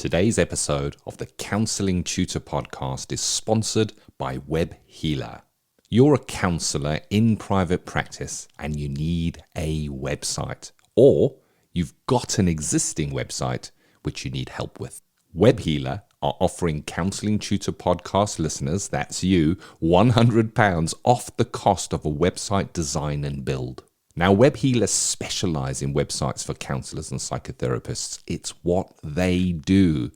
Today's episode of the Counselling Tutor Podcast is sponsored by Web Healer. You're a counsellor in private practice and you need a website, or you've got an existing website which you need help with. Web Healer are offering Counselling Tutor Podcast listeners, that's you, £100 off the cost of a website design and build. Now, Web Healer specialise in websites for counsellors and psychotherapists. It's what they do.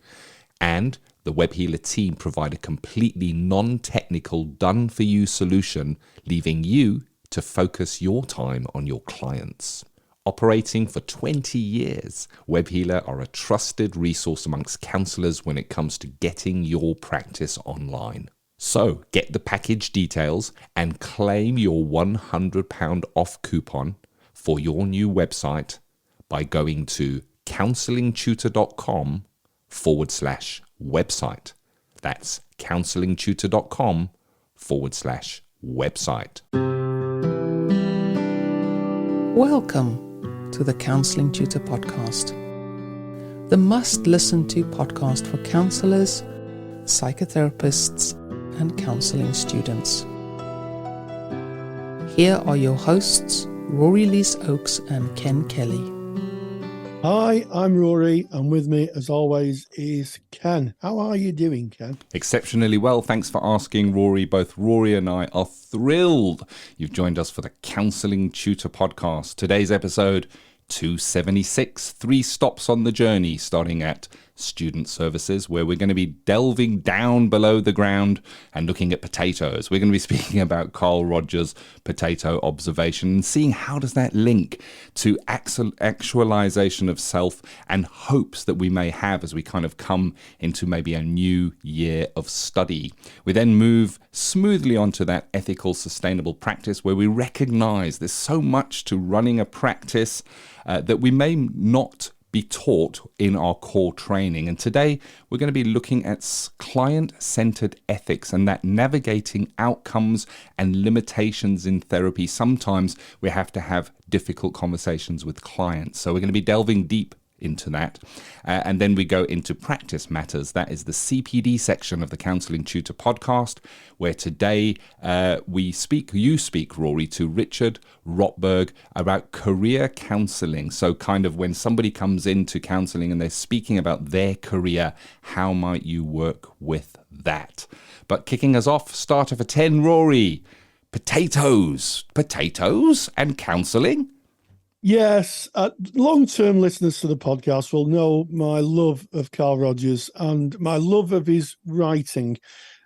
And the Web Healer team provide a completely non-technical, done-for-you solution, leaving you to focus your time on your clients. Operating for 20 years, Web Healer are a trusted resource amongst counsellors when it comes to getting your practice online. So get the package details and claim your £100 off coupon for your new website by going to counsellingtutor.com/website. That's counsellingtutor.com/website. Welcome to the Counselling Tutor Podcast, the must-listen-to podcast for counsellors, psychotherapists, and counselling students. Here are your hosts, Rory Oakes and Ken Kelly. Hi, I'm Rory, and with me, as always, is Ken. How are you doing, Ken? Exceptionally well. Thanks for asking, Rory. Both Rory and I are thrilled you've joined us for the Counselling Tutor Podcast. Today's episode 276, 3 stops on the journey, starting at student services, where we're going to be delving down below the ground and looking at potatoes. We're going to be speaking about Carl Rogers' potato observation and seeing how does that link to actualization of self and hopes that we may have as we kind of come into maybe a new year of study. We then move smoothly onto that ethical, sustainable practice where we recognize there's so much to running a practice that we may not be taught in our core training. And today we're going to be looking at client-centered ethics and that navigating outcomes and limitations in therapy. Sometimes we have to have difficult conversations with clients. So we're going to be delving deep into that. And then we go into practice matters. That is the CPD section of the Counselling Tutor Podcast, where today you speak, Rory, to Richard Rotberg about career counselling. So kind of when somebody comes into counselling and they're speaking about their career, how might you work with that? But kicking us off, starter for 10, Rory. Potatoes and counselling? Yes, long-term listeners to the podcast will know my love of Carl Rogers and my love of his writing.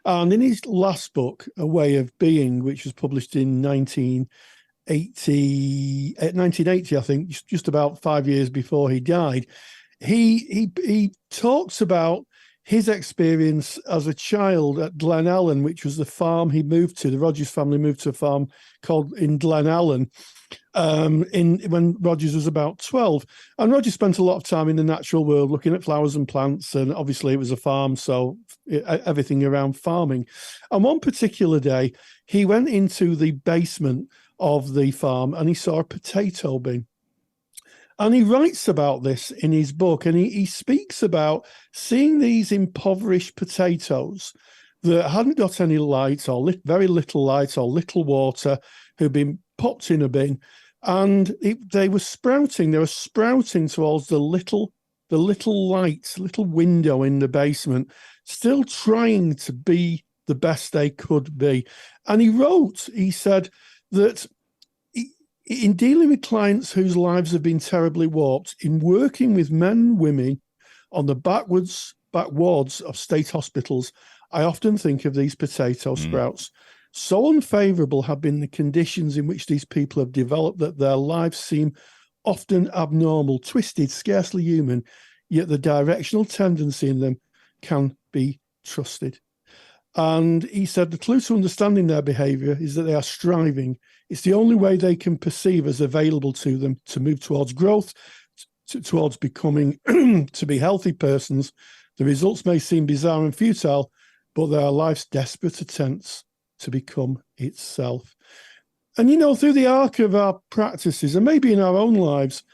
And in his last book, A Way of Being, which was published in 1980, I think, just about 5 years before he died, he talks about his experience as a child at Glenallen, which was the farm he moved to. The Rogers family moved to a farm called in Glenallen when Rogers was about 12. And Rogers spent a lot of time in the natural world looking at flowers and plants, and obviously it was a farm, so everything around farming. And one particular day, he went into the basement of the farm and he saw a potato bin. And he writes about this in his book, and he speaks about seeing these impoverished potatoes that hadn't got any light or very little light or little water, who'd been popped in a bin, and they were sprouting. They were sprouting towards the little light, little window in the basement, still trying to be the best they could be. And he said that in dealing with clients whose lives have been terribly warped, in working with men and women on the back wards of state hospitals, I often think of these potato sprouts. So unfavourable have been the conditions in which these people have developed that their lives seem often abnormal, twisted, scarcely human, yet the directional tendency in them can be trusted. And he said the clue to understanding their behaviour is that they are striving. It's the only way they can perceive as available to them to move towards growth, towards becoming to be healthy persons. The results may seem bizarre and futile, but they are life's desperate attempts to become itself. And, through the arc of our practices and maybe in our own lives,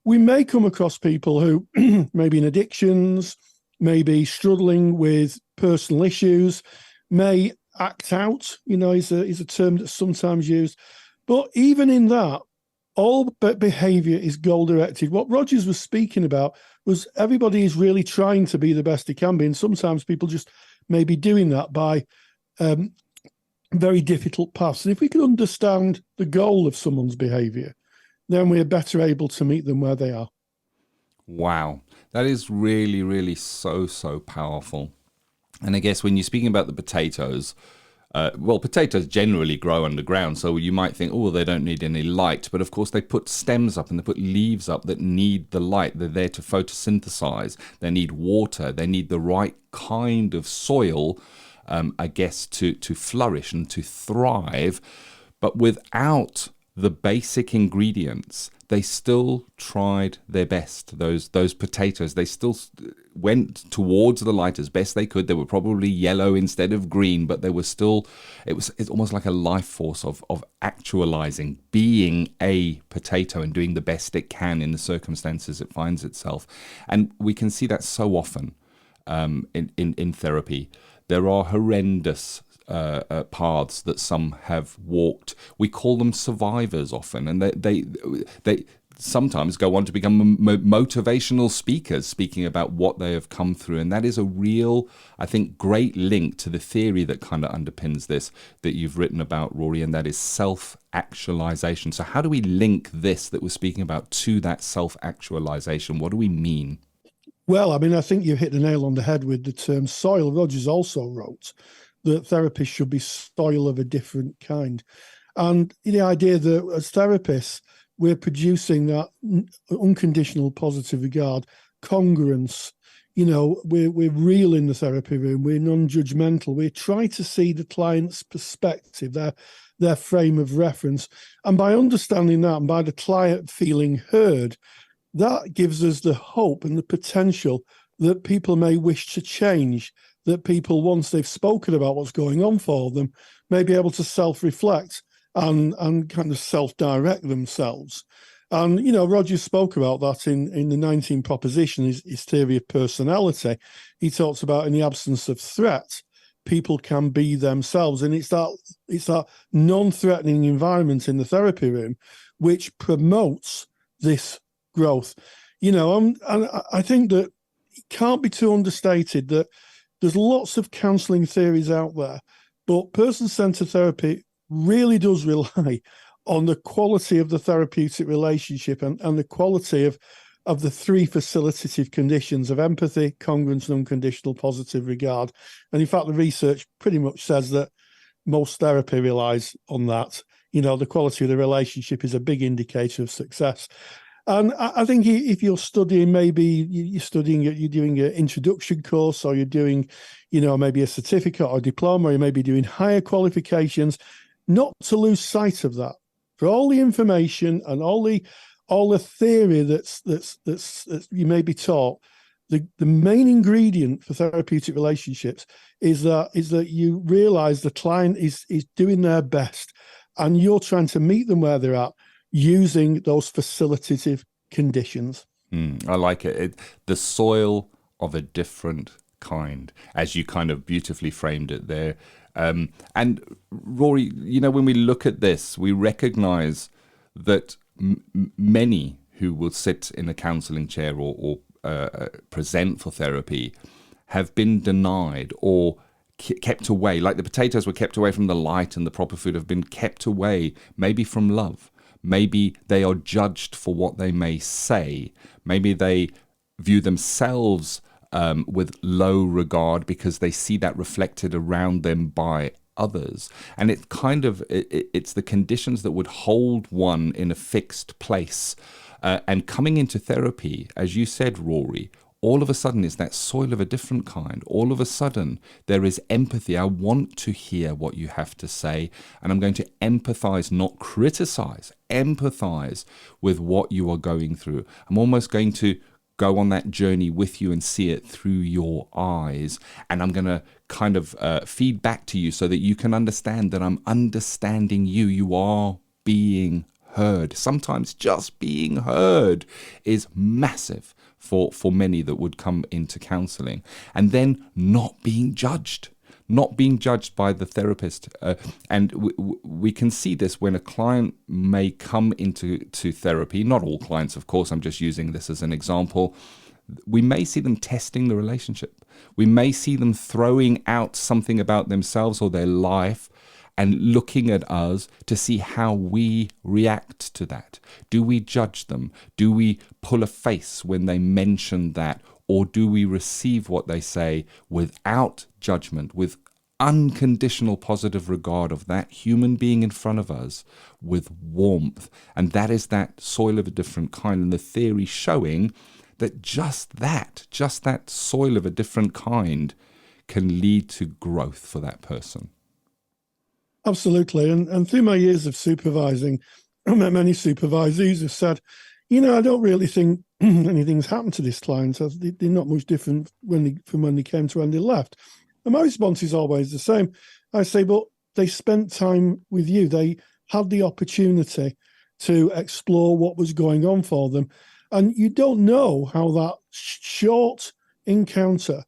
we may come across people who maybe in addictions may be struggling with personal issues, may act out, is a term that's sometimes used. But even in that, all behaviour is goal-directed. What Rogers was speaking about was everybody is really trying to be the best they can be, and sometimes people just may be doing that by very difficult paths. And if we can understand the goal of someone's behaviour, then we're better able to meet them where they are. Wow, that is really, really so powerful. And I guess when you're speaking about the potatoes, potatoes generally grow underground, so you might think, oh, they don't need any light. But of course, they put stems up and they put leaves up that need the light. They're there to photosynthesize. They need water. They need the right kind of soil, I guess, to flourish and to thrive. But without the basic ingredients, they still tried their best. Those potatoes, they still went towards the light as best they could. They were probably yellow instead of green, but they were still, it's almost like a life force of actualizing, being a potato and doing the best it can in the circumstances it finds itself. And we can see that so often in therapy. There are horrendous paths that some have walked. We call them survivors often, and they sometimes go on to become motivational speakers, speaking about what they have come through. And that is a real, I think, great link to the theory that kind of underpins this that you've written about, Rory, and that is self-actualization. So how do we link this that we're speaking about to that self-actualization? What do we mean? Well, I mean, I think you hit the nail on the head with the term soil. Rogers also wrote that therapists should be soil of a different kind. And the idea that as therapists, we're producing that unconditional positive regard, congruence, we're real in the therapy room, we're non-judgmental, we try to see the client's perspective, their frame of reference. And by understanding that and by the client feeling heard, that gives us the hope and the potential that people may wish to change, that people, once they've spoken about what's going on for them, may be able to self-reflect and kind of self-direct themselves. And, Rogers spoke about that in the 19 proposition, his theory of personality. He talks about in the absence of threat, people can be themselves. And it's that non-threatening environment in the therapy room which promotes this growth. And I think that it can't be too understated that there's lots of counselling theories out there, but person-centered therapy really does rely on the quality of the therapeutic relationship and the quality of the three facilitative conditions of empathy, congruence, and unconditional positive regard. And in fact, the research pretty much says that most therapy relies on that. The quality of the relationship is a big indicator of success. And I think if you're studying, maybe you're doing an introduction course, or you're doing, maybe a certificate or diploma, or you may be doing higher qualifications, not to lose sight of that. For all the information and all the theory that's you may be taught, the main ingredient for therapeutic relationships is that you realize the client is doing their best, and you're trying to meet them where they're at, using those facilitative conditions. I like it. The soil of a different kind, as you kind of beautifully framed it there. And Rory, when we look at this, we recognize that many who will sit in a counselling chair or present for therapy have been denied or kept away, like the potatoes were kept away from the light, and the proper food have been kept away, maybe from love. Maybe they are judged for what they may say. Maybe they view themselves with low regard because they see that reflected around them by others. And it's the conditions that would hold one in a fixed place. And coming into therapy, as you said, Rory, all of a sudden is that soil of a different kind. All of a sudden there is empathy. I want to hear what you have to say, and I'm going to empathize, not criticize, empathize with what you are going through. I'm almost going to go on that journey with you and see it through your eyes, and I'm going to kind of feed back to you so that you can understand that I'm understanding you. You are being heard. Sometimes just being heard is massive for many that would come into counselling. And then not being judged by the therapist. And we can see this when a client may come into therapy. Not all clients, of course, I'm just using this as an example. We may see them testing the relationship. We may see them throwing out something about themselves or their life and looking at us to see how we react to that. Do we judge them? Do we pull a face when they mention that? Or do we receive what they say without judgment, with unconditional positive regard of that human being in front of us, with warmth? And that is that soil of a different kind. And the theory showing that just that soil of a different kind can lead to growth for that person. Absolutely. And through my years of supervising, I met many supervisees who said, I don't really think anything's happened to this client. They're not much different from when they came to when they left. And my response is always the same. I say, but they spent time with you. They had the opportunity to explore what was going on for them. And you don't know how that short encounter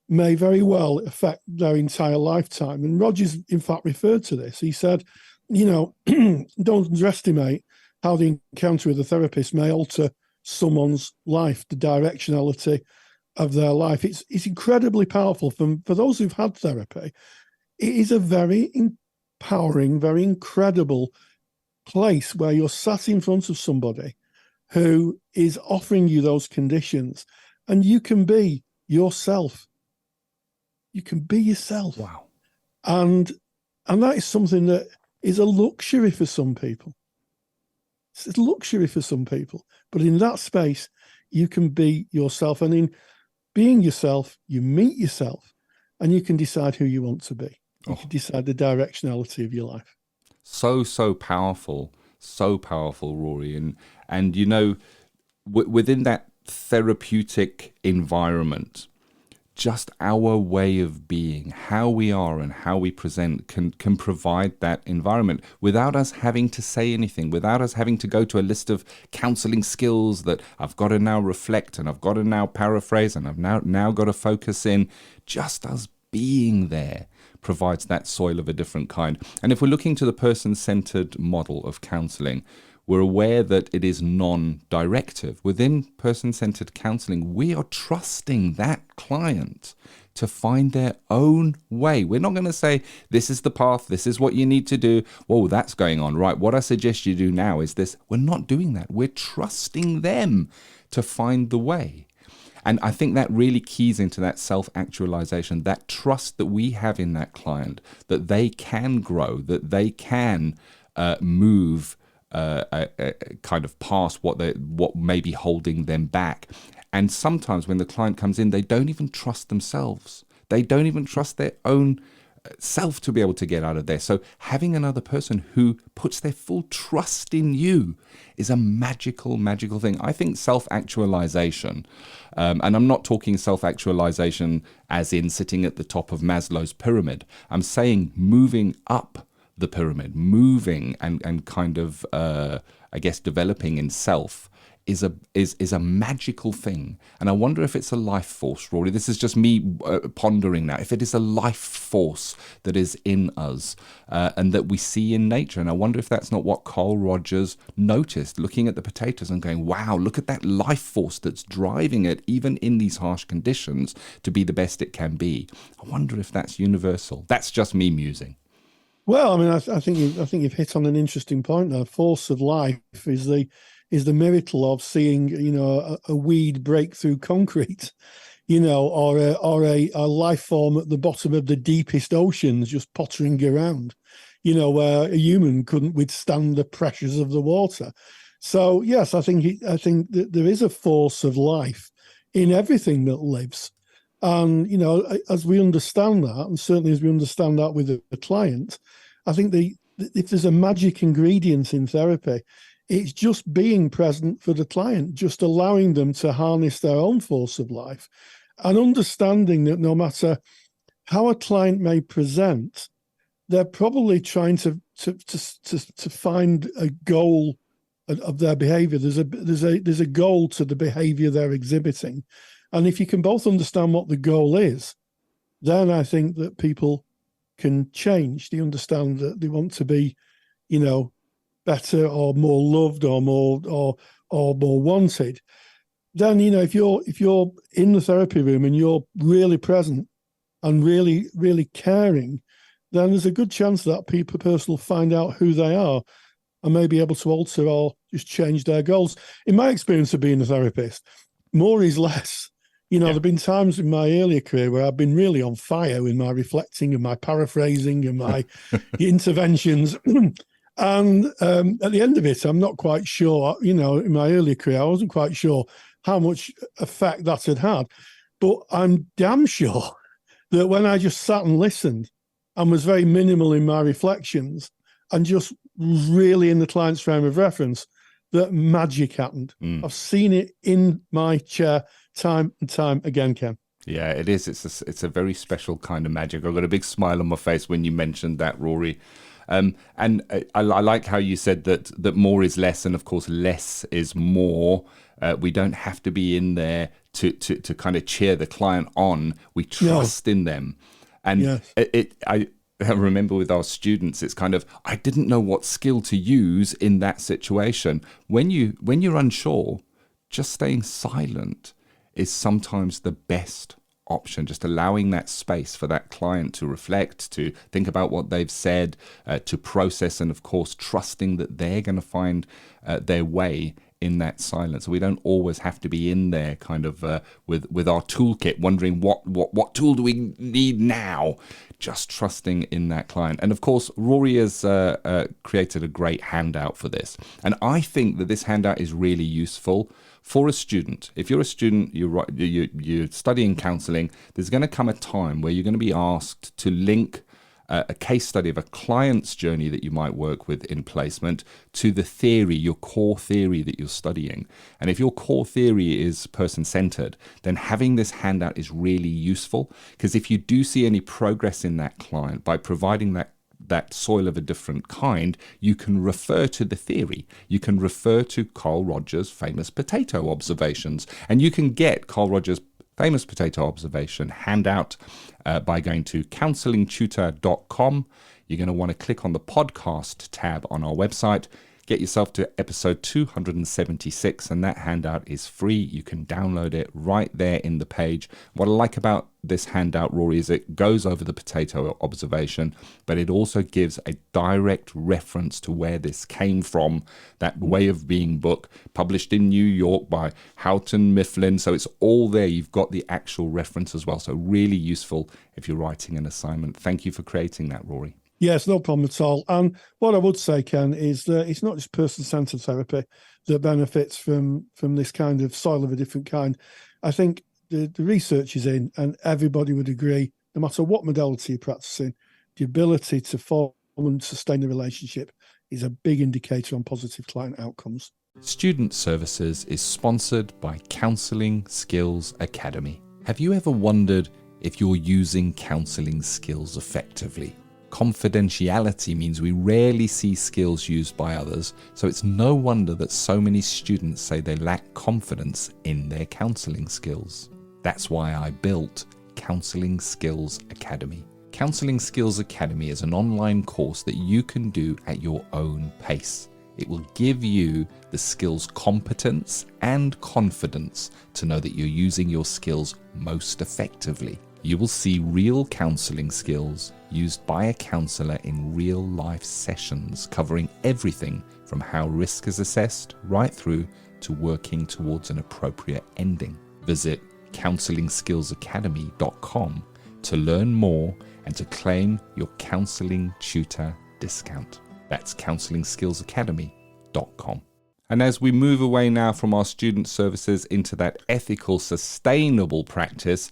may very well affect their entire lifetime. And Rogers, in fact, referred to this. He said, don't underestimate how the encounter with a therapist may alter someone's life, the directionality of their life. It's incredibly powerful. For those who've had therapy, it is a very empowering, very incredible place where you're sat in front of somebody who is offering you those conditions, and you can be yourself. You can be yourself. Wow. And that is something that is a luxury for some people. It's a luxury for some people. But in that space, you can be yourself. And in being yourself, you meet yourself, and you can decide who you want to be. You can decide the directionality of your life. So powerful. So powerful, Rory. And within that therapeutic environment, just our way of being, how we are and how we present can provide that environment without us having to say anything, without us having to go to a list of counseling skills that I've got to now reflect and I've got to now paraphrase and I've now got to focus in. Just us being there provides that soil of a different kind. And if we're looking to the person-centered model of counseling, we're aware that it is non-directive. Within person-centered counseling, we are trusting that client to find their own way. We're not going to say, this is the path, this is what you need to do. Whoa, that's going on. Right, what I suggest you do now is this. We're not doing that. We're trusting them to find the way. And I think that really keys into that self-actualization, that trust that we have in that client, that they can grow, that they can move kind of past what may be holding them back. And sometimes when the client comes in, they don't even trust themselves. They don't even trust their own self to be able to get out of there. So having another person who puts their full trust in you is a magical thing. I think self-actualization, and I'm not talking self-actualization as in sitting at the top of Maslow's pyramid. I'm saying moving up the pyramid, moving and kind of, I guess, developing in self is a magical thing. And I wonder if it's a life force, Rory. This is just me pondering now. If it is a life force that is in us and that we see in nature. And I wonder if that's not what Carl Rogers noticed, looking at the potatoes and going, wow, look at that life force that's driving it, even in these harsh conditions, to be the best it can be. I wonder if that's universal. That's just me musing. Well, I mean, I think you've hit on an interesting point there. Force of life is the miracle of seeing, a weed break through concrete, or a life form at the bottom of the deepest oceans just pottering around, where a human couldn't withstand the pressures of the water. So yes, I think that there is a force of life in everything that lives. And, as we understand that, and certainly as we understand that with a client, I think if there's a magic ingredient in therapy, it's just being present for the client, just allowing them to harness their own force of life and understanding that no matter how a client may present, they're probably trying to find a goal of their behaviour. There's a goal to the behaviour they're exhibiting, and if you can both understand what the goal is, then I think that people can change. They understand that they want to be, better or more loved or more wanted. Then if you're in the therapy room and you're really present and really, really caring, then there's a good chance that person will find out who they are and may be able to alter or just change their goals. In my experience of being a therapist, more is less. There have been times in my earlier career where I've been really on fire with my reflecting and my paraphrasing and my interventions. And at the end of it, I'm not quite sure, in my earlier career, I wasn't quite sure how much effect that had had. But I'm damn sure that when I just sat and listened and was very minimal in my reflections and just really in the client's frame of reference, that magic happened. I've seen it in my chair time and time again, Ken. Yeah, it is. It's a very special kind of magic. I've got a big smile on my face when you mentioned that, Rory. And I like how you said that more is less, and of course less is more. We don't have to be in there to kind of cheer the client on. We trust in them. And I remember with our students, it's kind of, I didn't know what skill to use in that situation. When you're unsure, just staying silent is sometimes the best option, just allowing that space for that client to reflect, to think about what they've said, to process, and of course trusting that they're going to find their way in that silence. We don't always have to be in there kind of with our toolkit wondering what tool do we need now, just trusting in that client. And of course Rory has created a great handout for this, and I think that this handout is really useful for a student. If you're a student, you're studying counselling, there's going to come a time where you're going to be asked to link a case study of a client's journey that you might work with in placement to the theory, your core theory that you're studying. And if your core theory is person-centered, then having this handout is really useful, because if you do see any progress in that client by providing that soil of a different kind, you can refer to the theory. You can refer to Carl Rogers' famous potato observations, and you can get Carl Rogers' famous potato observation handout by going to counsellingtutor.com. You're going to want to click on the podcast tab on our website. Get yourself to episode 276, and that handout is free. You can download it right there in the page. What I like about this handout, Rory, is it goes over the potato observation, but it also gives a direct reference to where this came from, that way of being book, published in New York by Houghton Mifflin. So it's all there. You've got the actual reference as well. So really useful if you're writing an assignment. Thank you for creating that, Rory. Yes, no problem at all. And what I would say, Ken, is that it's not just person-centered therapy that benefits from this kind of soil of a different kind. I think the research is in, and everybody would agree, no matter what modality you're practicing, the ability to form and sustain a relationship is a big indicator on positive client outcomes. Student Services is sponsored by Counselling Skills Academy. Have you ever wondered if you're using counselling skills effectively? Confidentiality means we rarely see skills used by others, so it's no wonder that so many students say they lack confidence in their counselling skills. That's why I built Counselling Skills Academy. Counselling Skills Academy is an online course that you can do at your own pace. It will give you the skills competence and confidence to know that you're using your skills most effectively. You will see real counselling skills used by a counsellor in real life sessions, covering everything from how risk is assessed right through to working towards an appropriate ending. Visit counsellingskillsacademy.com to learn more and to claim your counselling tutor discount. That's counsellingskillsacademy.com. And as we move away now from our student services into that ethical, sustainable practice,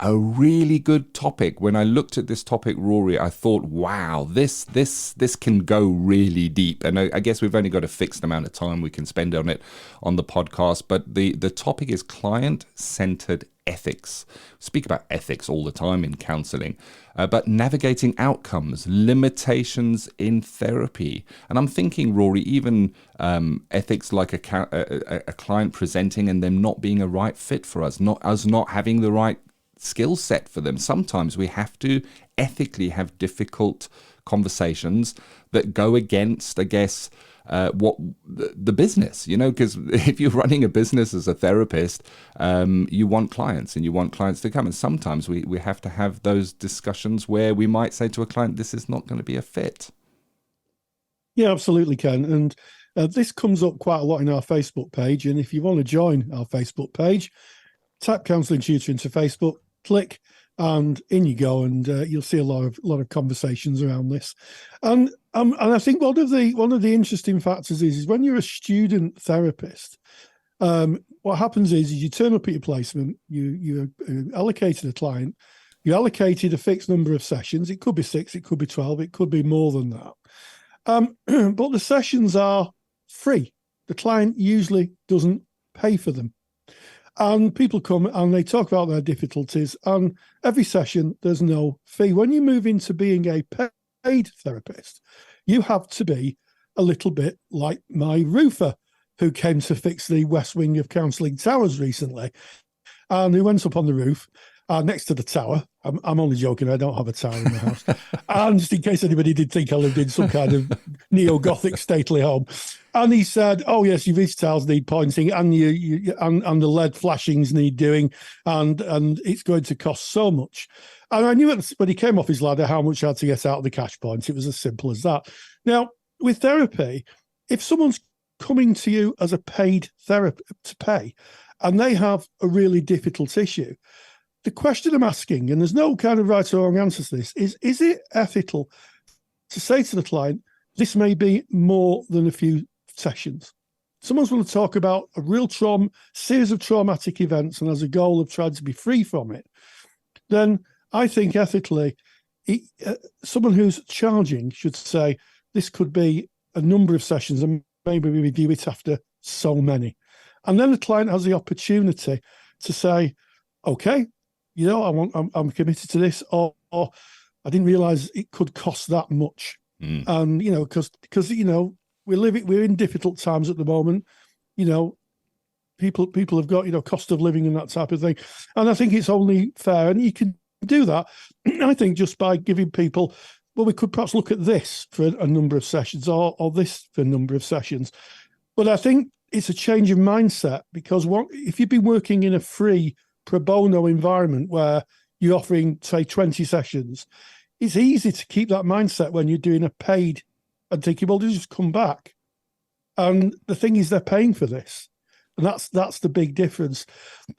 a really good topic. When I looked at this topic, Rory, I thought, wow, this can go really deep. And I guess we've only got a fixed amount of time we can spend on it on the podcast. But the topic is client-centered ethics. We speak about ethics all the time in counselling, but navigating outcomes, limitations in therapy. And I'm thinking, Rory, even ethics like a client presenting and them not being a right fit for us, not having the right skill set for them. Sometimes we have to ethically have difficult conversations that go against, I guess, what the business, because if you're running a business as a therapist, you want clients and you want clients to come. And sometimes we have to have those discussions where we might say to a client, this is not going to be a fit. Yeah, absolutely, Ken. And this comes up quite a lot in our Facebook page. And if you want to join our Facebook page, type Counselling Tutor into Facebook, click, and in you go, and you'll see a lot of conversations around this. And I think one of the interesting factors is when you're a student therapist, what happens is you turn up at your placement, you allocated a client, you allocated a fixed number of sessions. It could be 6, it could be 12, it could be more than that. But the sessions are free. The client usually doesn't pay for them. And people come and they talk about their difficulties, and every session there's no fee. When you move into being a paid therapist, you have to be a little bit like my roofer who came to fix the west wing of Counselling Towers recently, and who went up on the roof next to the tower. I'm only joking, I don't have a tower in the house. And just in case anybody did think I lived in some kind of neo-Gothic stately home. And he said, oh yes, your vis tiles need pointing, and and the LED flashings need doing, and it's going to cost so much. And I knew when he came off his ladder how much I had to get out of the cash point. It was as simple as that. Now, with therapy, if someone's coming to you as a paid therapist to pay, and they have a really difficult issue, the question I'm asking, and there's no kind of right or wrong answer to this, is it ethical to say to the client, this may be more than a few sessions? Someone's going to talk about a real series of traumatic events and has a goal of trying to be free from it, then I think ethically, someone who's charging should say, this could be a number of sessions and maybe we review it after so many. And then the client has the opportunity to say, okay, I'm committed to this, or I didn't realize it could cost that much. And, because we're in difficult times at the moment, people have got, cost of living and that type of thing. And I think it's only fair. And you can do that, I think, just by giving people, well, we could perhaps look at this for a number of sessions or this for a number of sessions. But I think it's a change of mindset, because if you've been working in a free pro bono environment where you're offering, say, 20 sessions, it's easy to keep that mindset when you're doing a paid and thinking, well, just come back. And the thing is, they're paying for this. And that's the big difference.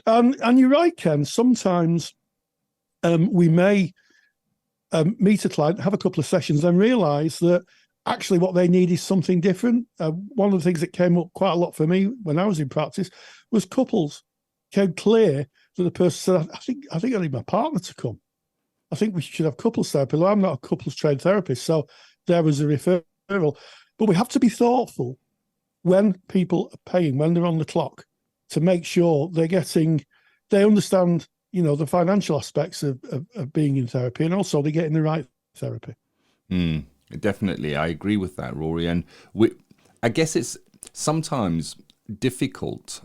And you're right, Ken, sometimes we may meet a client, have a couple of sessions, and realise that actually what they need is something different. One of the things that came up quite a lot for me when I was in practice was couples. It became clear that the person said, I think I need my partner to come. I think we should have couples therapy. Well, I'm not a couples trained therapist, so there was a referral. But we have to be thoughtful when people are paying, when they're on the clock, to make sure they understand, the financial aspects of being in therapy, and also they're getting the right therapy. Definitely. I agree with that, Rory. And I guess it's sometimes difficult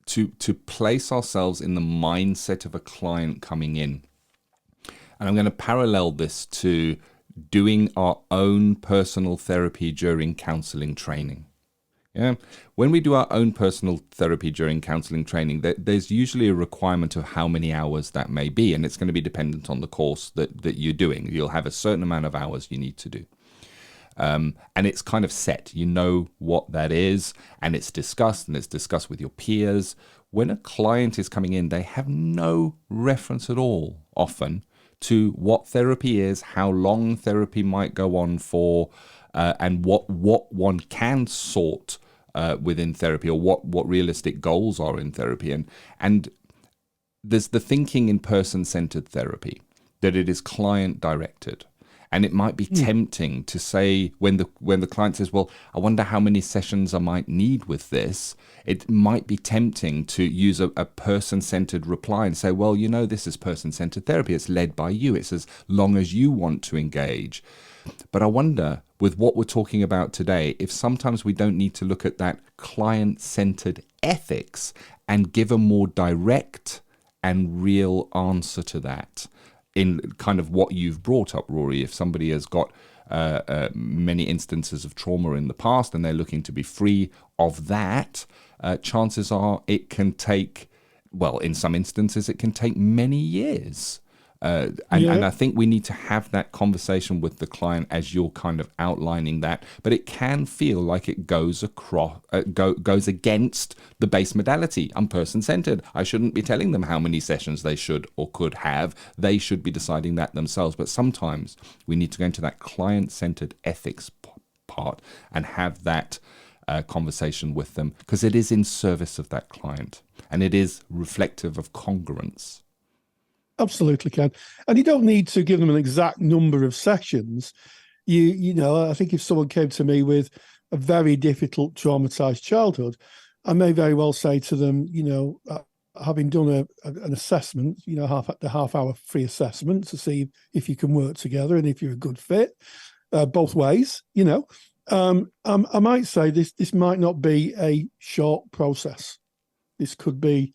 to place ourselves in the mindset of a client coming in. And I'm going to parallel this to doing our own personal therapy during counselling training. Yeah, when we do our own personal therapy during counselling training, there's usually a requirement of how many hours that may be, and it's going to be dependent on the course that you're doing. You'll have a certain amount of hours you need to do. And it's kind of set. You know what that is, and it's discussed with your peers. When a client is coming in, they have no reference at all, often, to what therapy is, how long therapy might go on for, and what one can sort within therapy, or what realistic goals are in therapy. And there's the thinking in person-centered therapy, that it is client-directed. And it might be tempting to say, when the client says, well, I wonder how many sessions I might need with this, it might be tempting to use a person-centered reply and say, well, this is person-centered therapy. It's led by you. It's as long as you want to engage. But I wonder, with what we're talking about today, if sometimes we don't need to look at that client-centered ethics and give a more direct and real answer to that. In kind of what you've brought up, Rory, if somebody has got many instances of trauma in the past and they're looking to be free of that, chances are it can take, well, in some instances, it can take many years. And I think we need to have that conversation with the client as you're kind of outlining that. But it can feel like it goes against the base modality. I'm person-centered. I shouldn't be telling them how many sessions they should or could have. They should be deciding that themselves. But sometimes we need to go into that client-centered ethics part and have that conversation with them, because it is in service of that client and it is reflective of congruence. Absolutely, Ken. And you don't need to give them an exact number of sessions. I think if someone came to me with a very difficult, traumatized childhood, I may very well say to them, having done an assessment, the half-hour free assessment to see if you can work together and if you're a good fit, both ways, I might say this might not be a short process. This could be,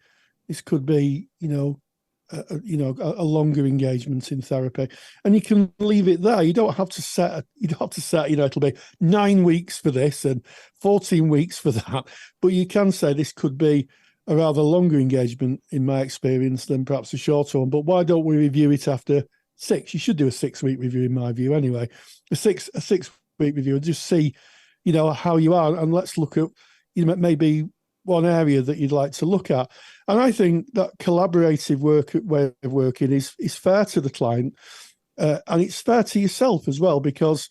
a longer engagement in therapy, and you can leave it there. You don't have to set. It'll be 9 weeks for this and 14 weeks for that. But you can say this could be a rather longer engagement, in my experience, than perhaps a shorter one. But why don't we review it after 6? You should do a 6-week review, in my view, anyway. A 6-week review and just see, how you are, and let's look at, maybe one area that you'd like to look at. And I think that collaborative way of working is fair to the client, and it's fair to yourself as well, because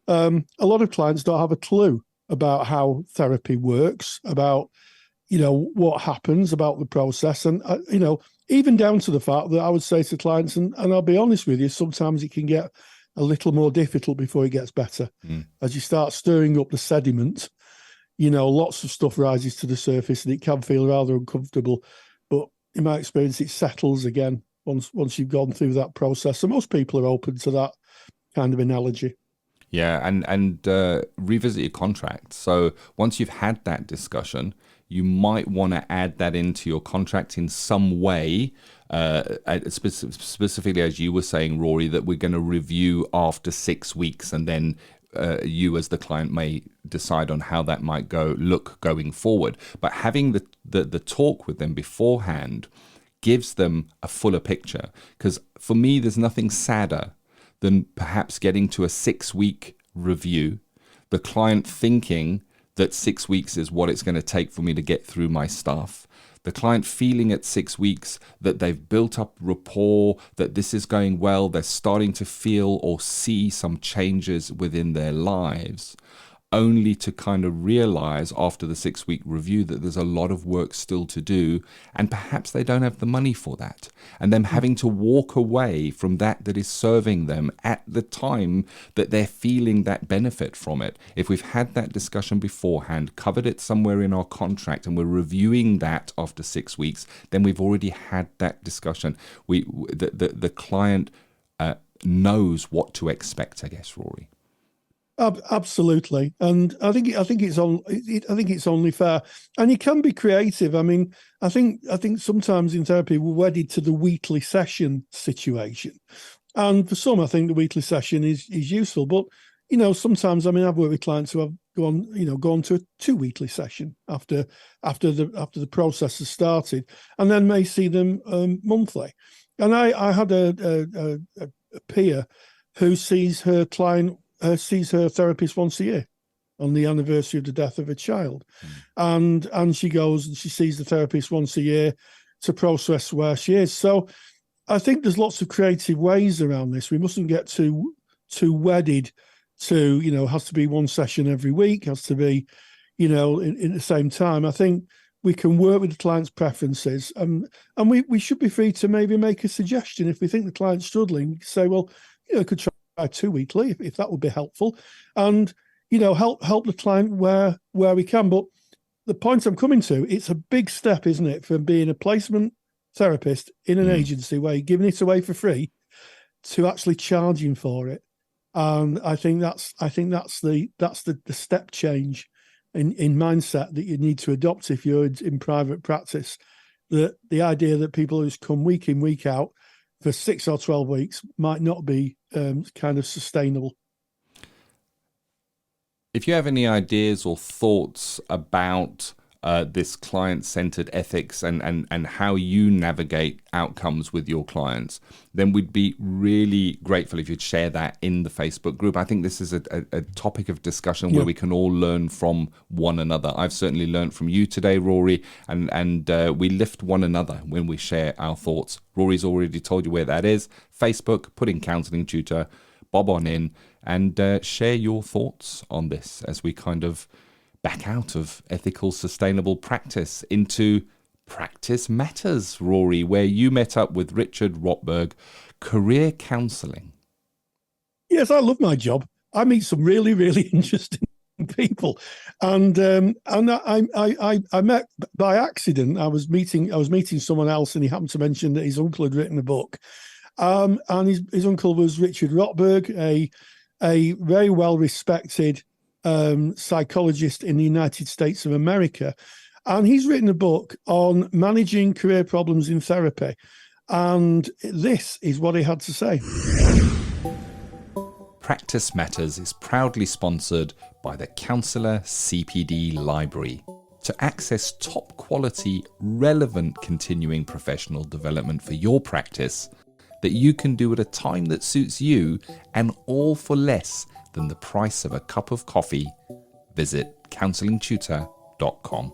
a lot of clients don't have a clue about how therapy works, about, what happens, about the process. And, even down to the fact that I would say to clients, and I'll be honest with you, sometimes it can get a little more difficult before it gets better. As you start stirring up the sediment, lots of stuff rises to the surface and it can feel rather uncomfortable. But in my experience, it settles again once you've gone through that process. So most people are open to that kind of analogy. Yeah, and revisit your contract. So once you've had that discussion, you might want to add that into your contract in some way, specifically, as you were saying, Rory, that we're going to review after 6 weeks, and then you as the client may decide on how that might look going forward. But having the talk with them beforehand gives them a fuller picture. Because for me, there's nothing sadder than perhaps getting to a 6-week review, the client thinking that 6 weeks is what it's going to take for me to get through my stuff. The client feeling at 6 weeks that they've built up rapport, that this is going well, they're starting to feel or see some changes within their lives, only to kind of realize after the 6-week review that there's a lot of work still to do, and perhaps they don't have the money for that. And them having to walk away from that is serving them at the time that they're feeling that benefit from it. If we've had that discussion beforehand, covered it somewhere in our contract, and we're reviewing that after 6 weeks, then we've already had that discussion. The client knows what to expect, I guess, Rory. Absolutely, and I think it's only fair, and you can be creative. I mean, I think sometimes in therapy we're wedded to the weekly session situation, and for some, I think the weekly session is useful. But sometimes, I mean, I've worked with clients who have gone to a 2-weekly session after the process has started, and then may see them monthly. And I had a peer who sees her therapist once a year on the anniversary of the death of a child. And she goes and she sees the therapist once a year to process where she is. So I think there's lots of creative ways around this. We mustn't get too wedded to, it has to be one session every week, has to be, in the same time. I think we can work with the client's preferences, and we should be free to maybe make a suggestion. If we think the client's struggling, say, well, could try 2 weekly, if that would be helpful, and help the client where we can. But the point I'm coming to, it's a big step, isn't it, from being a placement therapist in an agency where you're giving it away for free to actually charging for it. And I think that's the step change in mindset that you need to adopt if you're in private practice. The idea that people just come week in, week out for 6 or 12 weeks might not be kind of sustainable. If you have any ideas or thoughts about this client-centered ethics and how you navigate outcomes with your clients, then we'd be really grateful if you'd share that in the Facebook group. I think this is a topic of discussion where we can all learn from one another. I've certainly learned from you today, Rory, and we lift one another when we share our thoughts. Rory's already told you where that is. Facebook, put in Counselling Tutor, bob on in, and share your thoughts on this as we kind of back out of ethical, sustainable practice into Practice Matters, Rory, where you met up with Richard Rotberg, career counselling. Yes, I love my job. I meet some really, really interesting people, and I met by accident. I was meeting someone else, and he happened to mention that his uncle had written a book, and his uncle was Richard Rotberg, a very well respected psychologist in the United States of America, and he's written a book on managing career problems in therapy, and this is what he had to say. Practice Matters is proudly sponsored by the Counsellor CPD Library. To access top quality, relevant continuing professional development for your practice that you can do at a time that suits you, and all for less than the price of a cup of coffee, visit counsellingtutor.com.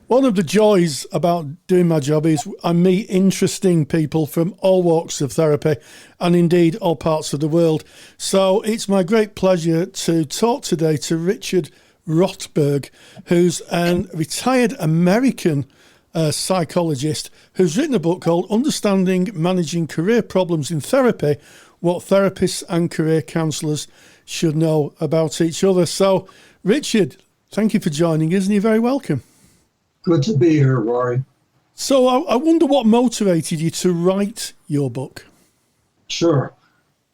One of the joys about doing my job is I meet interesting people from all walks of therapy and indeed all parts of the world. So it's my great pleasure to talk today to Richard Rotberg, who's a retired American psychologist who's written a book called Understanding Managing Career Problems in Therapy, What Therapists and Career Counsellors Should Know About Each Other. So, Richard, thank you for joining us, and you're very welcome. Good to be here, Rory. So I wonder what motivated you to write your book? Sure.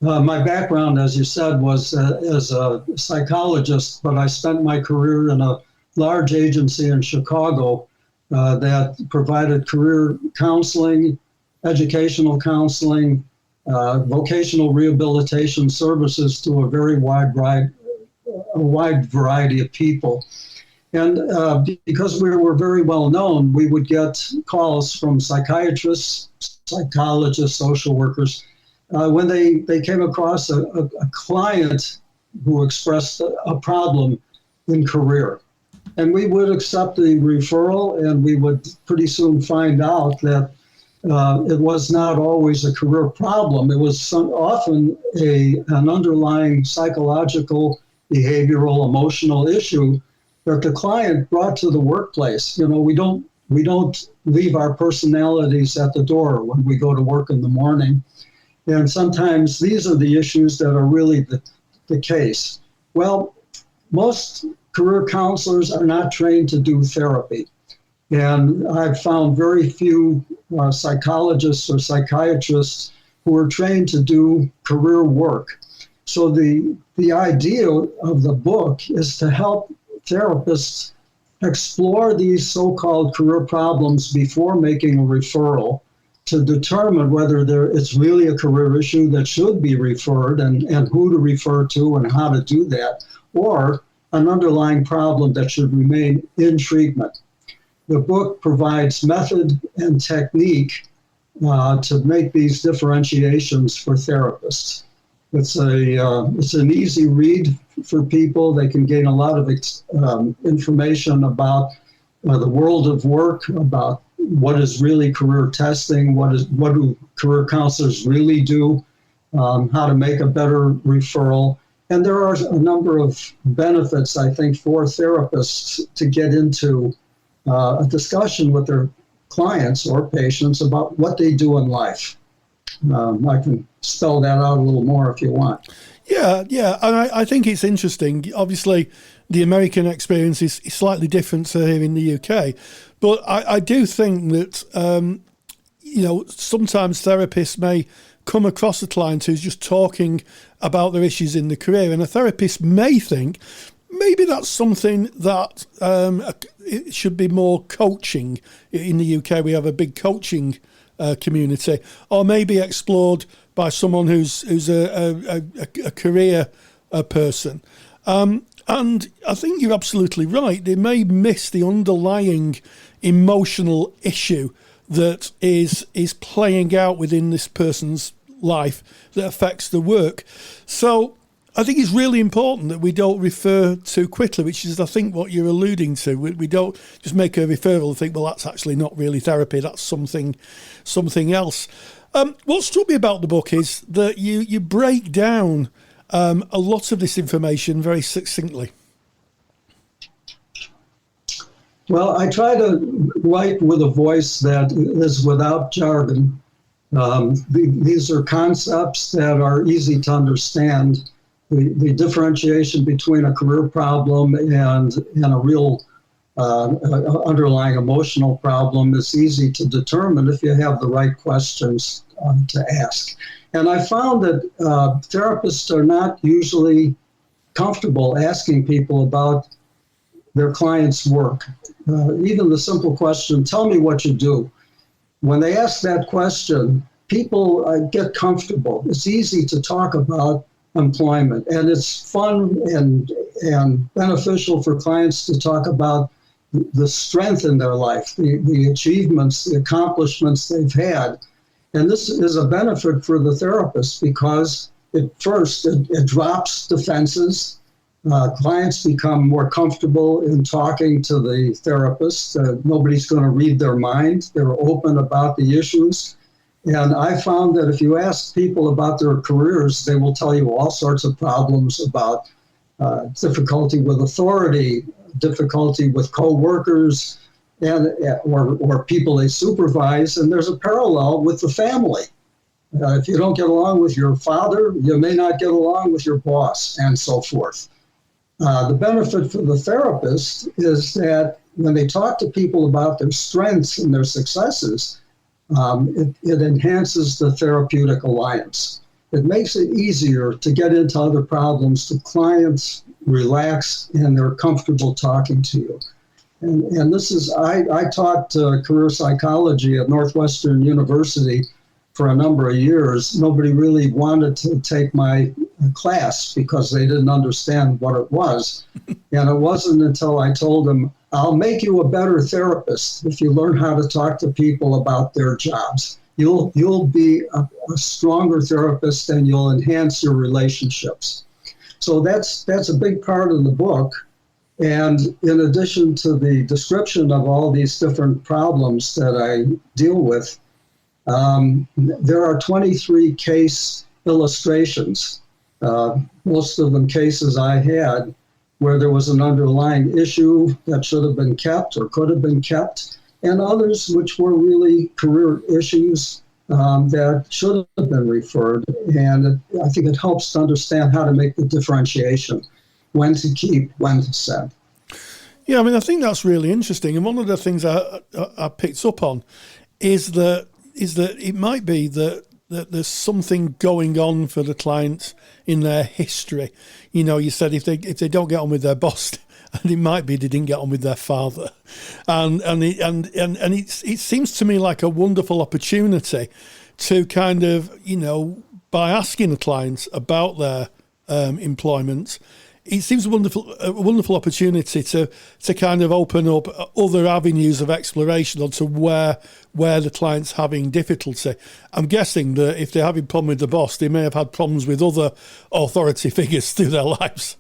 My background, as you said, was as a psychologist, but I spent my career in a large agency in Chicago that provided career counseling, educational counseling, vocational rehabilitation services to a very wide variety of people. And because we were very well known, we would get calls from psychiatrists, psychologists, social workers, when they came across a client who expressed a problem in career. And we would accept the referral, and we would pretty soon find out that it was not always a career problem. It was often an underlying psychological, behavioral, emotional issue that the client brought to the workplace. You know, we don't leave our personalities at the door when we go to work in the morning. And sometimes these are the issues that are really the case. Well, most career counselors are not trained to do therapy. And I've found very few psychologists or psychiatrists who are trained to do career work. So the idea of the book is to help therapists explore these so-called career problems before making a referral, to determine whether it's really a career issue that should be referred, and who to refer to and how to do that, or an underlying problem that should remain in treatment. The book provides method and technique to make these differentiations for therapists. It's an easy read for people. They can gain a lot of information about the world of work, about what is really career testing, what do career counselors really do, how to make a better referral. And there are a number of benefits, I think, for therapists to get into a discussion with their clients or patients about what they do in life. I can spell that out a little more if you want. Yeah, and I think it's interesting. Obviously, the American experience is slightly different to here in the UK, but I do think that sometimes therapists may come across a client who's just talking about their issues in the career, and a therapist may think maybe that's something that it should be more coaching. In the UK, we have a big coaching community, or maybe explored by someone who's a career person. And I think you're absolutely right. They may miss the underlying emotional issue that is playing out within this person's life that affects the work. So I think it's really important that we don't refer too quickly, which is, I think, what you're alluding to. We don't just make a referral and think, well, that's actually not really therapy, that's something else. What struck me about the book is that you break down a lot of this information very succinctly. Well, I try to write with a voice that is without jargon. These are concepts that are easy to understand. The differentiation between a career problem and a real underlying emotional problem is easy to determine if you have the right questions to ask. And I found that therapists are not usually comfortable asking people about their clients' work. Even the simple question, tell me what you do. When they ask that question, people get comfortable. It's easy to talk about employment, and it's fun and beneficial for clients to talk about the strength in their life, the achievements, the accomplishments they've had. And this is a benefit for the therapist because it drops defenses. Clients become more comfortable in talking to the therapist. Nobody's going to read their mind. They're open about the issues. And I found that if you ask people about their careers, they will tell you all sorts of problems about difficulty with authority, difficulty with co-workers, or people they supervise. And there's a parallel with the family. If you don't get along with your father, you may not get along with your boss, and so forth. The benefit for the therapist is that when they talk to people about their strengths and their successes, it enhances the therapeutic alliance. It makes it easier to get into other problems. The clients relax and they're comfortable talking to you. And this is, I taught career psychology at Northwestern University for a number of years. Nobody really wanted to take my class because they didn't understand what it was. And it wasn't until I told them, I'll make you a better therapist if you learn how to talk to people about their jobs. You'll be a stronger therapist and you'll enhance your relationships. So that's a big part of the book. And in addition to the description of all these different problems that I deal with, there are 23 case illustrations, most of them cases I had where there was an underlying issue that should have been kept or could have been kept, and others which were really career issues that should have been referred. And I think it helps to understand how to make the differentiation, when to keep, when to send. Yeah, I mean, I think that's really interesting. And one of the things I picked up on is that it might be that there's something going on for the client in their history. You know, you said if they don't get on with their boss, and it might be they didn't get on with their father, and it seems to me like a wonderful opportunity to kind of, you know, by asking the clients about their employment. It seems a wonderful opportunity to kind of open up other avenues of exploration onto where the client's having difficulty. I'm guessing that if they're having a problem with the boss, they may have had problems with other authority figures through their lives.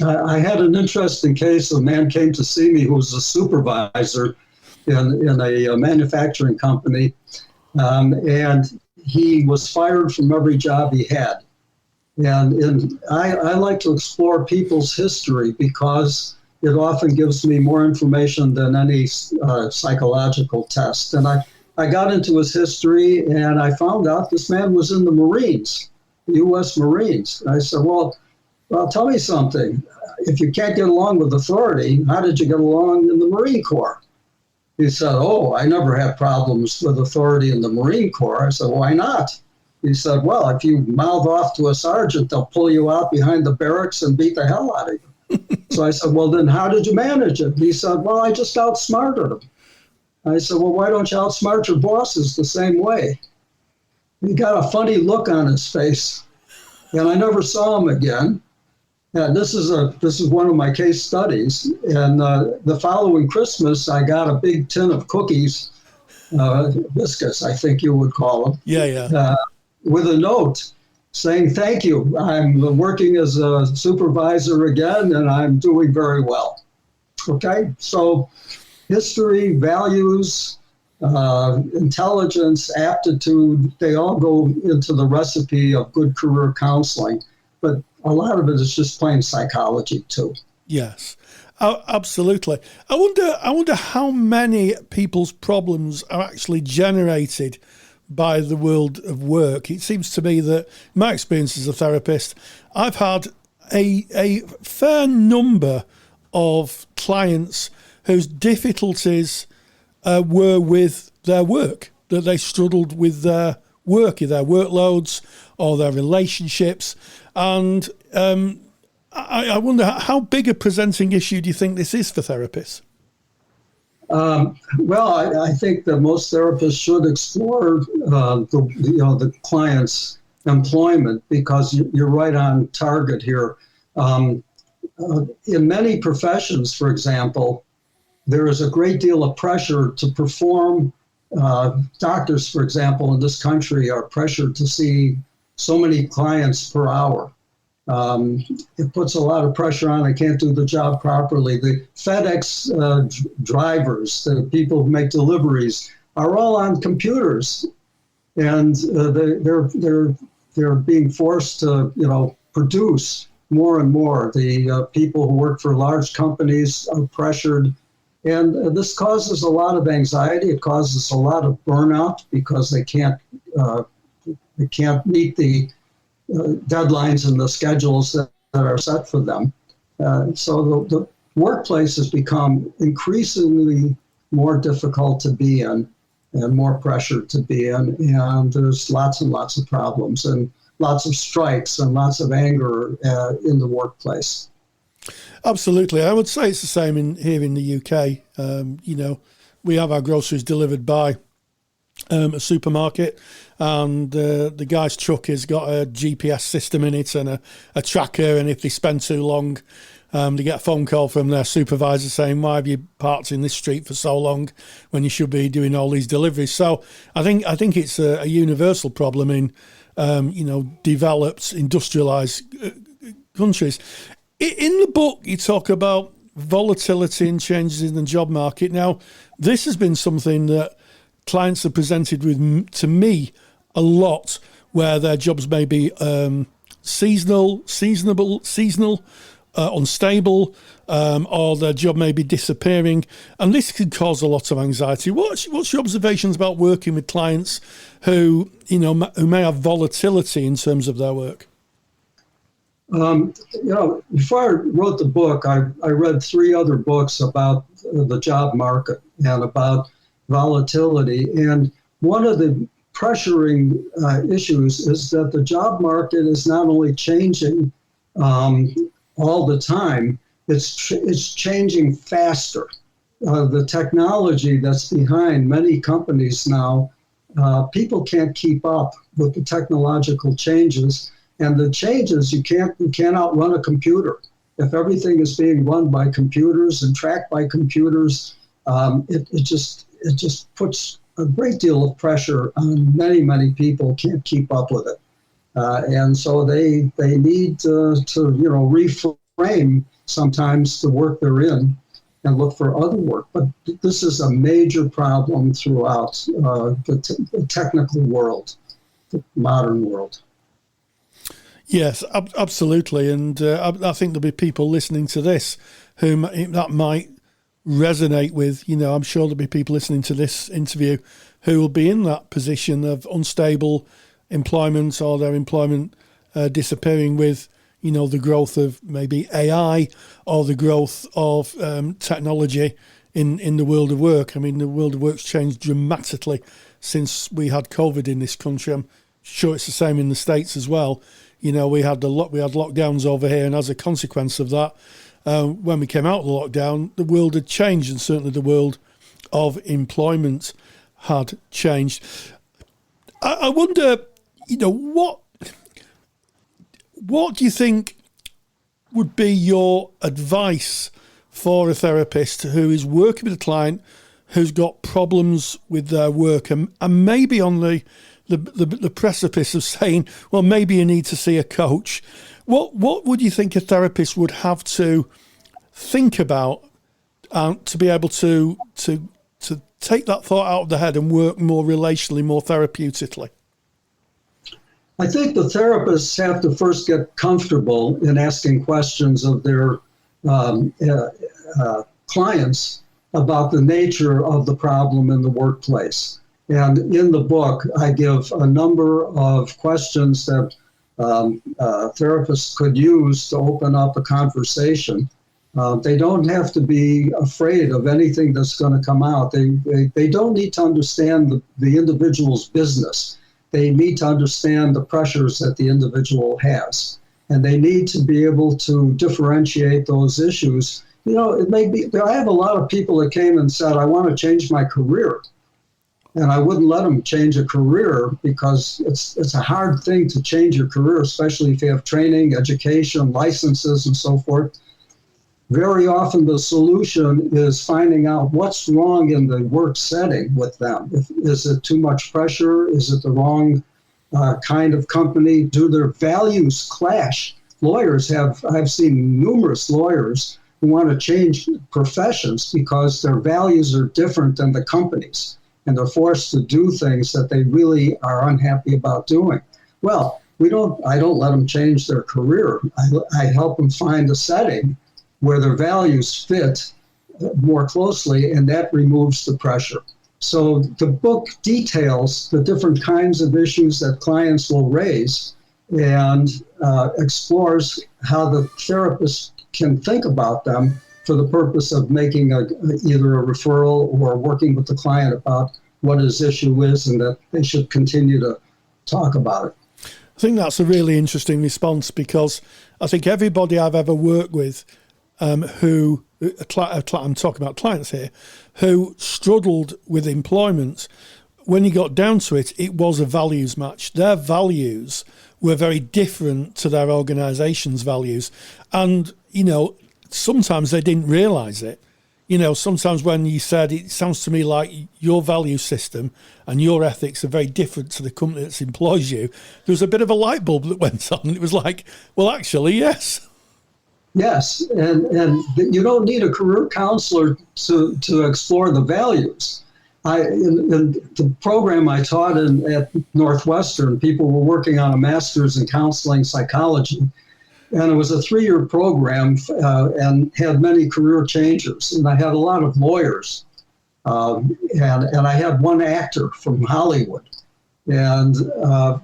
I had an interesting case. A man came to see me who was a supervisor in a manufacturing company, and he was fired from every job he had. And I like to explore people's history because it often gives me more information than any psychological test. And I I got into his history, and I found out this man was in the Marines, the U.S. Marines. And I said, well, tell me something. If you can't get along with authority, how did you get along in the Marine Corps? He said, oh, I never had problems with authority in the Marine Corps. I said, why not? He said, well, if you mouth off to a sergeant, they'll pull you out behind the barracks and beat the hell out of you. So I said, well, then how did you manage it? He said, well, I just outsmarted them. I said, well, why don't you outsmart your bosses the same way? He got a funny look on his face, and I never saw him again. And this is one of my case studies. And the following Christmas, I got a big tin of cookies, biscuits, I think you would call them. Yeah. With a note saying, thank you. I'm working as a supervisor again, and I'm doing very well. Okay, so history, values, intelligence, aptitude, they all go into the recipe of good career counseling. But a lot of it is just plain psychology too. Yes, absolutely. I wonder how many people's problems are actually generated by the world of work. It seems to me that, in my experience as a therapist, I've had a fair number of clients whose difficulties were with their work, that they struggled with their work, their workloads or their relationships. And I wonder, how big a presenting issue do you think this is for therapists? Well, I think that most therapists should explore the client's employment, because you're right on target here. In many professions, for example, there is a great deal of pressure to perform. Doctors, for example, in this country are pressured to see so many clients per hour. It puts a lot of pressure on. I can't do the job properly. The FedEx drivers, the people who make deliveries, are all on computers, and they're being forced to produce more and more. The people who work for large companies are pressured, and this causes a lot of anxiety. It causes a lot of burnout because they can't meet the deadlines and the schedules that are set for them. So the workplace has become increasingly more difficult to be in and more pressure to be in. And there's lots and lots of problems and lots of strikes and lots of anger in the workplace. Absolutely. I would say it's the same here in the UK. We have our groceries delivered by a supermarket, and the guy's truck has got a GPS system in it and a tracker, and if they spend too long, they get a phone call from their supervisor saying, why have you parked in this street for so long when you should be doing all these deliveries? So I think it's a universal problem in developed, industrialized countries. In the book, you talk about volatility and changes in the job market. Now, this has been something that clients have presented with to me a lot, where their jobs may be seasonal, unstable, or their job may be disappearing, and this can cause a lot of anxiety. What's your observations about working with clients who may have volatility in terms of their work? Before I wrote the book, I read 3 other books about the job market and about volatility. And one of the pressuring issues is that the job market is not only changing all the time, it's changing faster. The technology that's behind many companies now, people can't keep up with the technological changes. And the changes, you can't outrun a computer. If everything is being run by computers and tracked by computers, it just puts a great deal of pressure on many people. Can't keep up with it, and so they need to reframe sometimes the work they're in and look for other work. But this is a major problem throughout the technical world, the modern world. Yes, absolutely. And I think there'll be people listening to this whom that might resonate with. I'm sure there'll be people listening to this interview who will be in that position of unstable employment or their employment disappearing with, the growth of maybe AI or the growth of technology in the world of work. I mean, the world of work's changed dramatically since we had COVID in this country. I'm sure it's the same in the States as well. We had lockdowns over here, and as a consequence of that, when we came out of the lockdown, the world had changed, and certainly the world of employment had changed. I wonder, what do you think would be your advice for a therapist who is working with a client who's got problems with their work and maybe on the precipice of saying, well, maybe you need to see a coach? What would you think a therapist would have to think about to be able to take that thought out of the head and work more relationally, more therapeutically? I think the therapists have to first get comfortable in asking questions of their clients about the nature of the problem in the workplace. And in the book, I give a number of questions that therapists could use to open up a conversation. They don't have to be afraid of anything that's going to come out. They don't need to understand the individual's business. They need to understand the pressures that the individual has. And they need to be able to differentiate those issues. It may be, I have a lot of people that came and said, I want to change my career. And I wouldn't let them change a career because it's a hard thing to change your career, especially if you have training, education, licenses, and so forth. Very often the solution is finding out what's wrong in the work setting with them. Is it too much pressure? Is it the wrong kind of company? Do their values clash? I've seen numerous lawyers who want to change professions because their values are different than the company's, and they're forced to do things that they really are unhappy about doing. Well, I don't let them change their career. I help them find a setting where their values fit more closely, and that removes the pressure. So the book details the different kinds of issues that clients will raise and explores how the therapist can think about them for the purpose of making either a referral or working with the client about what his issue is and that they should continue to talk about it. I think that's a really interesting response, because I think everybody I've ever worked with I'm talking about clients here, who struggled with employment, when you got down to it, it was a values match. Their values were very different to their organisation's values. And, sometimes they didn't realise it. Sometimes when you said, it sounds to me like your value system and your ethics are very different to the company that employs you, there was a bit of a light bulb that went on. It was like, well, actually, yes. Yes, and you don't need a career counselor to explore the values. In the program I taught at Northwestern, people were working on a master's in counseling psychology, and it was a 3-year program and had many career changers. And I had a lot of lawyers, and I had one actor from Hollywood. And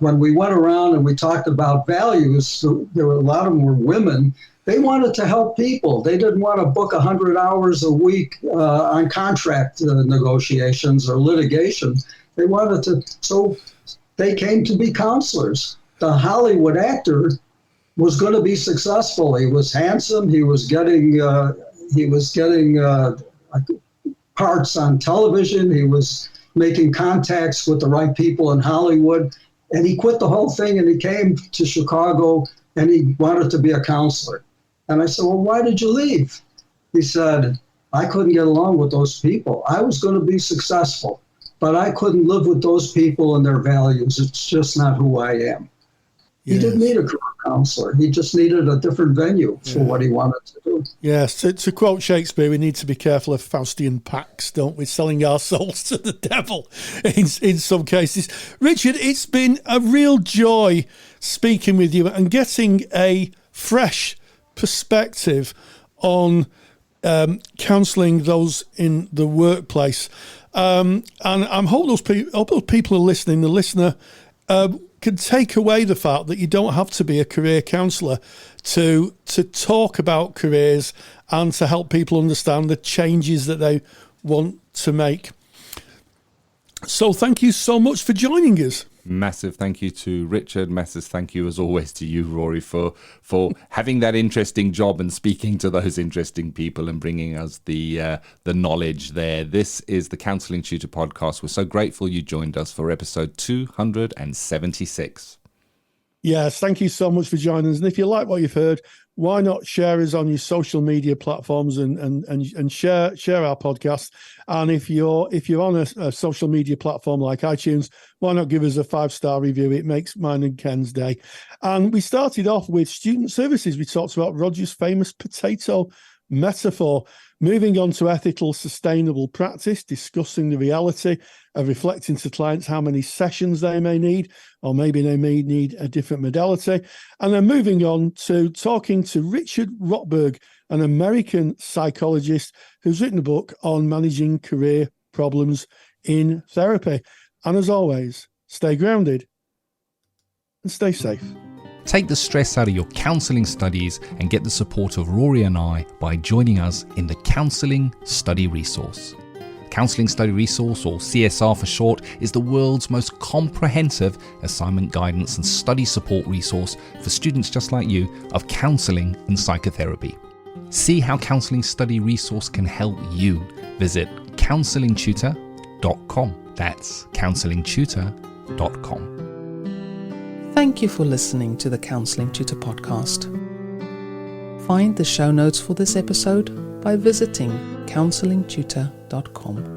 when we went around and we talked about values, there were a lot of them were women. They wanted to help people. They didn't want to book 100 hours a week on contract negotiations or litigation. They wanted to, so they came to be counselors. The Hollywood actor was going to be successful. He was handsome. He was getting parts on television. He was making contacts with the right people in Hollywood. And he quit the whole thing and he came to Chicago and he wanted to be a counselor. And I said, well, why did you leave? He said, I couldn't get along with those people. I was going to be successful, but I couldn't live with those people and their values. It's just not who I am. Yes. He didn't need a career counselor. He just needed a different venue for what he wanted to do. Yes, to quote Shakespeare, we need to be careful of Faustian pacts, don't we? Selling our souls to the devil in some cases. Richard, it's been a real joy speaking with you and getting a fresh perspective on counselling those in the workplace. And I hope those people are listening, the listener, can take away the fact that you don't have to be a career counsellor to talk about careers and to help people understand the changes that they want to make. So thank you so much for joining us. Massive thank you to Richard. Massive thank you, as always, to you, Rory, for having that interesting job and speaking to those interesting people and bringing us the knowledge there. This is the Counselling Tutor Podcast. We're so grateful you joined us for episode 276. Yes, thank you so much for joining us. And if you like what you've heard, why not share us on your social media platforms and share our podcast? And if you're on a social media platform like iTunes, why not give us a 5-star review? It makes mine and Ken's day. And we started off with student services. We talked about Roger's famous potato metaphor, moving on to ethical, sustainable practice, discussing the reality of reflecting to clients how many sessions they may need, or maybe they may need a different modality. And then moving on to talking to Richard Rotberg, an American psychologist who's written a book on managing career problems in therapy. And as always, stay grounded and stay safe. Take the stress out of your counselling studies and get the support of Rory and I by joining us in the Counselling Study Resource. Counselling Study Resource, or CSR for short, is the world's most comprehensive assignment guidance and study support resource for students just like you of counselling and psychotherapy. See how Counselling Study Resource can help you. Visit counsellingtutor.com. That's counsellingtutor.com. Thank you for listening to the Counselling Tutor Podcast. Find the show notes for this episode by visiting counsellingtutor.com.